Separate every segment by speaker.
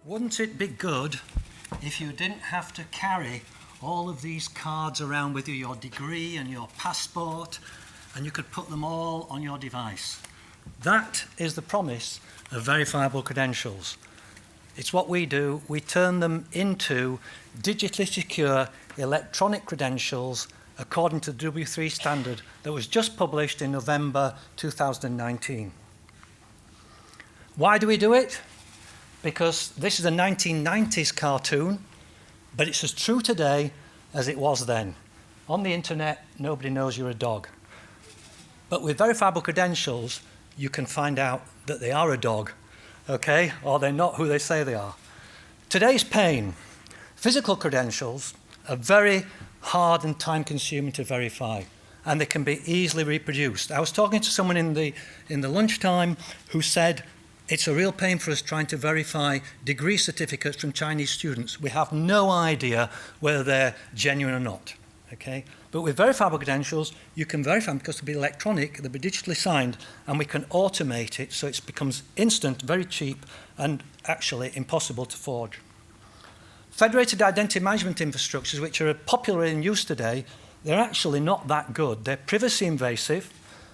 Speaker 1: Wouldn't it be good if you didn't have to carry all of these cards around with you, your degree and your passport, and you could put them all on your device? That is the promise of verifiable credentials. It's what we do. We turn them into digitally secure electronic credentials according to the W3 standard that was just published in November 2019. Why do we do it? Because this is a 1990s cartoon, but it's as true today as it was then. On the internet, nobody knows you're a dog. But with verifiable credentials, you can find out that they are a dog, okay? Or they're not who they say they are. Today's pain. Physical credentials are very hard and time-consuming to verify, and they can be easily reproduced. I was talking to someone in the lunchtime who said, it's a real pain for us trying to verify degree certificates from Chinese students. We have no idea whether they're genuine or not, okay? But with verifiable credentials, you can verify them because they'll be electronic, they'll be digitally signed, and we can automate it so it becomes instant, very cheap, and actually impossible to forge. Federated identity management infrastructures, which are popular in use today, they're actually not that good. They're privacy invasive.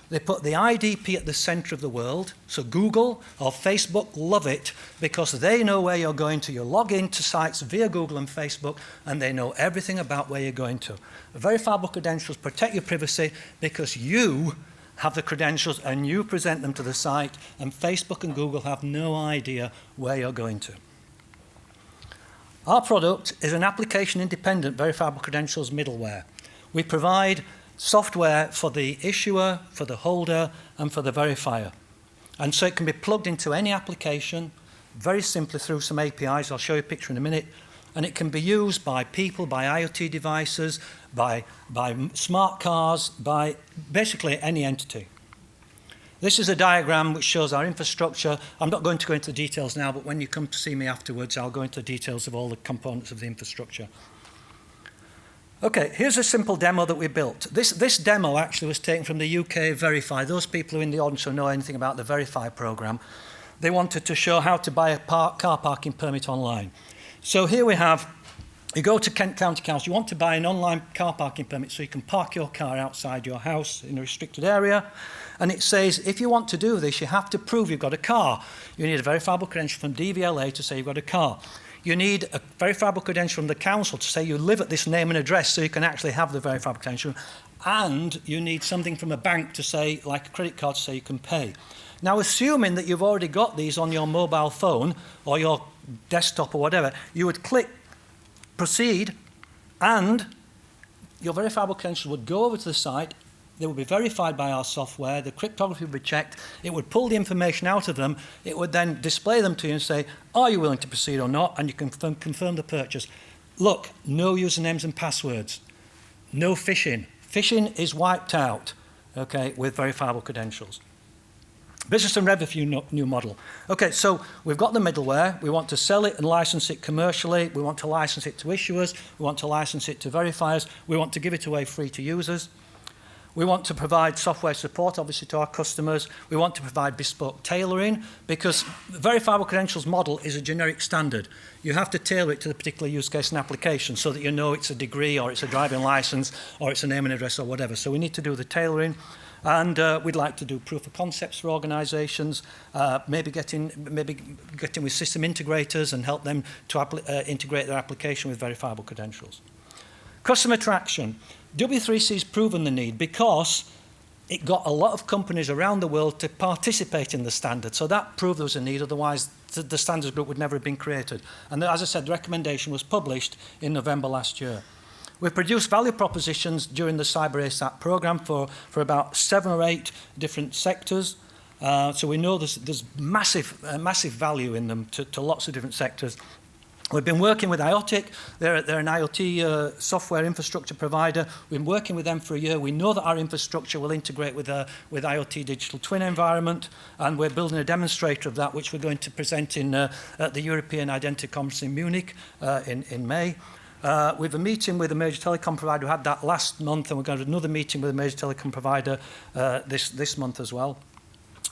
Speaker 1: They put the IDP at the center of the world. So Google or Facebook love it because they know where you're going to. You log into sites via Google and Facebook, and they know everything about where you're going to. Verifiable credentials protect your privacy because you have the credentials and you present them to the site, and Facebook and Google have no idea where you're going to. Our product is an application-independent verifiable credentials middleware. We provide software for the issuer, for the holder, and for the verifier. And so it can be plugged into any application very simply through some APIs. I'll show you a picture in a minute. And it can be used by people, by IoT devices, by smart cars, by basically any entity. This is a diagram which shows our infrastructure. I'm not going to go into the details now, but when you come to see me afterwards, I'll go into the details of all the components of the infrastructure. Okay, here's a simple demo that we built. This demo actually was taken from the UK Verify. Those people who are in the audience who know anything about the Verify program, they wanted to show how to buy a car parking permit online. So here we have, you go to Kent County Council, you want to buy an online car parking permit so you can park your car outside your house in a restricted area. And it says, if you want to do this, you have to prove you've got a car. You need a verifiable credential from DVLA to say you've got a car. You need a verifiable credential from the council to say you live at this name and address so you can actually have the verifiable credential. And you need something from a bank to say, like a credit card, to say you can pay. Now, assuming that you've already got these on your mobile phone or your desktop or whatever, you would click proceed, and your verifiable credential would go over to the site. They would be verified by our software, the cryptography would be checked, it would pull the information out of them, it would then display them to you and say, are you willing to proceed or not, and you can confirm the purchase. Look, no usernames and passwords, no phishing. Phishing is wiped out, okay, with verifiable credentials. Business and revenue new model. Okay, so we've got the middleware, we want to sell it and license it commercially, we want to license it to issuers, we want to license it to verifiers, we want to give it away free to users. We want to provide software support, obviously, to our customers. We want to provide bespoke tailoring because the verifiable credentials model is a generic standard. You have to tailor it to the particular use case and application so that you know it's a degree or it's a driving license or it's a name and address or whatever. So we need to do the tailoring. And we'd like to do proof of concepts for organizations, maybe getting with system integrators and help them to integrate their application with verifiable credentials. Customer traction. W3C's proven the need because it got a lot of companies around the world to participate in the standard. So that proved there was a need, otherwise the standards group would never have been created. And as I said, the recommendation was published in November last year. We've produced value propositions during the Cyber ASAP program for about 7 or 8 different sectors. So we know there's massive value in them to lots of different sectors. We've been working with IoTic. They're an IoT software infrastructure provider. We've been working with them for a year. We know that our infrastructure will integrate with IoT digital twin environment, and we're building a demonstrator of that, which we're going to present at the European Identity Conference in Munich in May. We have a meeting with a major telecom provider. We had that last month, and we're going to have another meeting with a major telecom provider this month as well.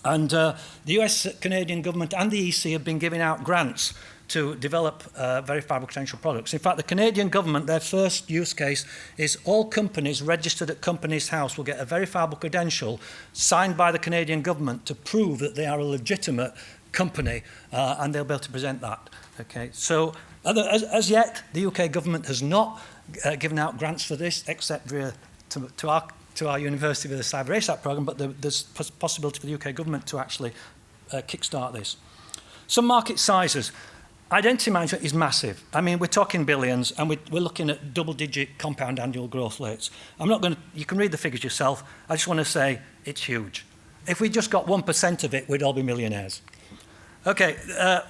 Speaker 1: And the US, Canadian government and the EC have been giving out grants to develop verifiable credential products. In fact, the Canadian government, their first use case is all companies registered at Companies House will get a verifiable credential signed by the Canadian government to prove that they are a legitimate company, and they'll be able to present that. Okay, so as yet, the UK government has not given out grants for this, except via to our university with the Cyber ASAP programme, but there's possibility for the UK government to actually kickstart this. Some market sizes. Identity management is massive. I mean, we're talking billions, and we're looking at double-digit compound annual growth rates. I'm not going to, you can read the figures yourself. I just want to say it's huge. If we just got 1% of it, we'd all be millionaires. Okay,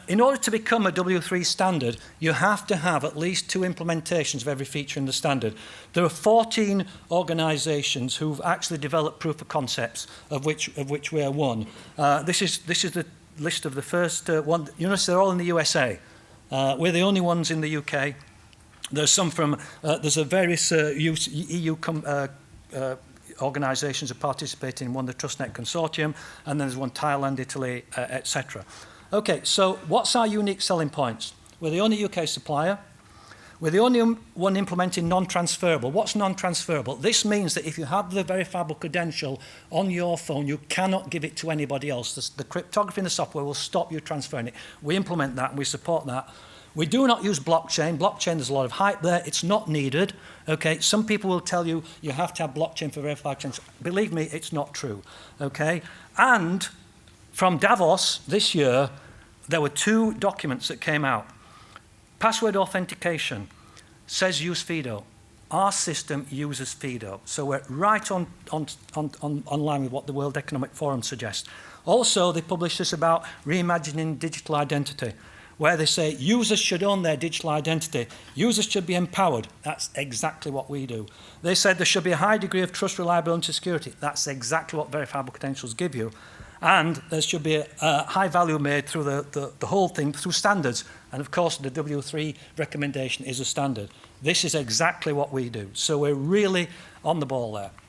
Speaker 1: in order to become a W3 standard, you have to have at least 2 implementations of every feature in the standard. There are 14 organisations who've actually developed proof of concepts, of which we are one. This is the list of the first one. You notice they're all in the USA. We're the only ones in the UK. There's some from, there's a various EU organisations are participating in one, the TrustNet Consortium, and then there's one Thailand, Italy, etc. Okay, so what's our unique selling points? We're the only UK supplier. We're the only one implementing non-transferable. What's non-transferable? This means that if you have the verifiable credential on your phone, you cannot give it to anybody else. The cryptography in the software will stop you transferring it. We implement that and we support that. We do not use blockchain. Blockchain, there's a lot of hype there. It's not needed. Okay, some people will tell you you have to have blockchain for verification. Believe me, it's not true. Okay, and from Davos this year, there were 2 documents that came out. Password authentication says use FIDO. Our system uses FIDO. So we're right on line with what the World Economic Forum suggests. Also, they published this about reimagining digital identity, where they say users should own their digital identity. Users should be empowered. That's exactly what we do. They said there should be a high degree of trust, reliability, and security. That's exactly what verifiable credentials give you. And there should be a high value made through the whole thing, through standards. And of course, the W3 recommendation is a standard. This is exactly what we do. So we're really on the ball there.